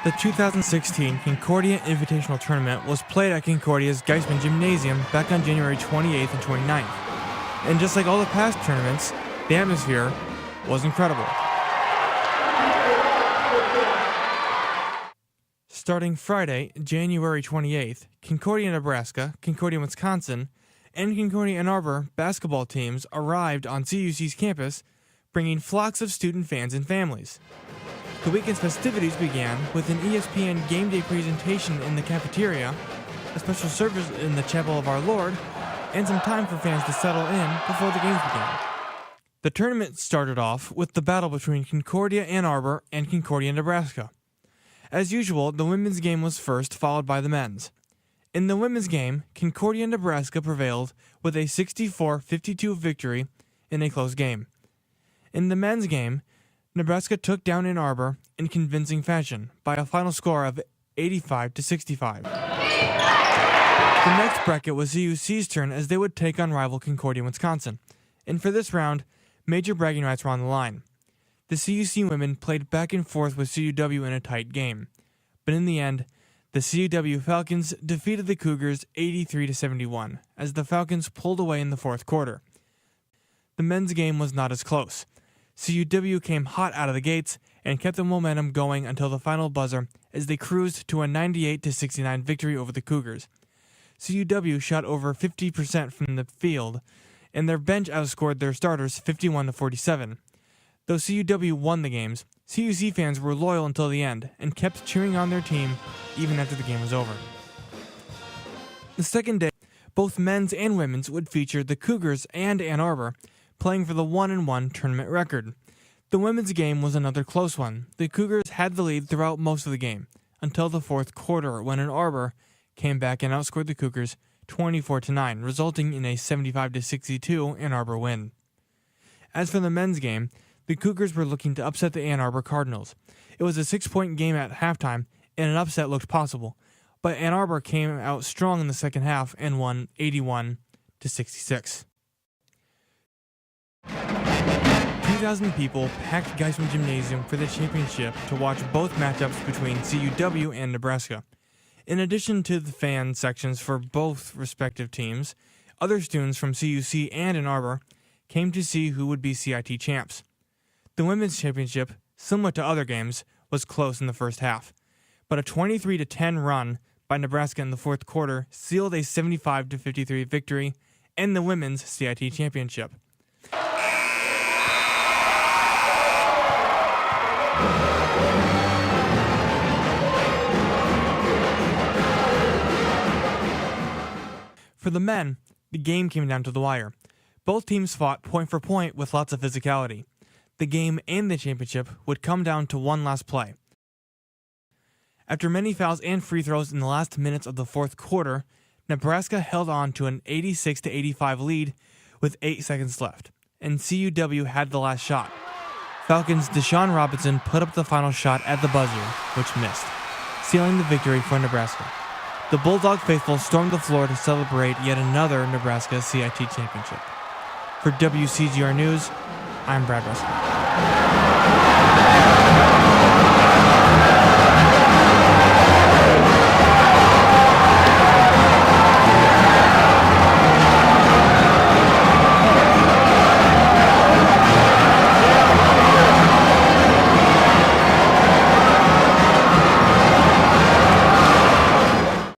The 2016 Concordia Invitational Tournament was played at Concordia's Geisman Gymnasium back on January 28th and 29th. And just like all the past tournaments, the atmosphere was incredible. Starting Friday, January 28th, Concordia Nebraska, Concordia Wisconsin, and Concordia Ann Arbor basketball teams arrived on CUC's campus, bringing flocks of student fans and families. The weekend's festivities began with an ESPN Game Day presentation in the cafeteria, a special service in the Chapel of Our Lord, and some time for fans to settle in before the games began. The tournament started off with the battle between Concordia Ann Arbor and Concordia Nebraska. As usual, the women's game was first, followed by the men's. In the women's game, Concordia Nebraska prevailed with a 64-52 victory in a close game. In the men's game, Nebraska took down Ann Arbor in convincing fashion by a final score of 85-65. The next bracket was CUC's turn as they would take on rival Concordia, Wisconsin. And for this round, major bragging rights were on the line. The CUC women played back and forth with CUW in a tight game. But in the end, the CUW Falcons defeated the Cougars 83-71 as the Falcons pulled away in the fourth quarter. The men's game was not as close. CUW came hot out of the gates and kept the momentum going until the final buzzer as they cruised to a 98-69 victory over the Cougars. CUW shot over 50% from the field, and their bench outscored their starters 51-47. Though CUW won the games, CUC fans were loyal until the end and kept cheering on their team even after the game was over. The second day, both men's and women's would feature the Cougars and Ann Arbor playing for the 1-1 tournament record. The women's game was another close one. The Cougars had the lead throughout most of the game, until the fourth quarter when Ann Arbor came back and outscored the Cougars 24-9, resulting in a 75-62 Ann Arbor win. As for the men's game, the Cougars were looking to upset the Ann Arbor Cardinals. It was a 6-point game at halftime, and an upset looked possible, but Ann Arbor came out strong in the second half and won 81-66. 2,000 people packed Geisman Gymnasium for the championship to watch both matchups between CUW and Nebraska. In addition to the fan sections for both respective teams, other students from CUC and Ann Arbor came to see who would be CIT champs. The women's championship, similar to other games, was close in the first half, but a 23-10 run by Nebraska in the fourth quarter sealed a 75-53 victory and the women's CIT championship. For the men, the game came down to the wire. Both teams fought point for point with lots of physicality. The game and the championship would come down to one last play. After many fouls and free throws in the last minutes of the fourth quarter, Nebraska held on to an 86-85 lead with 8 seconds left, and CUW had the last shot. Falcons' Deshaun Robinson put up the final shot at the buzzer, which missed, sealing the victory for Nebraska. The Bulldog faithful stormed the floor to celebrate yet another Nebraska CIT championship. For WCGR News, I'm Brad Russell.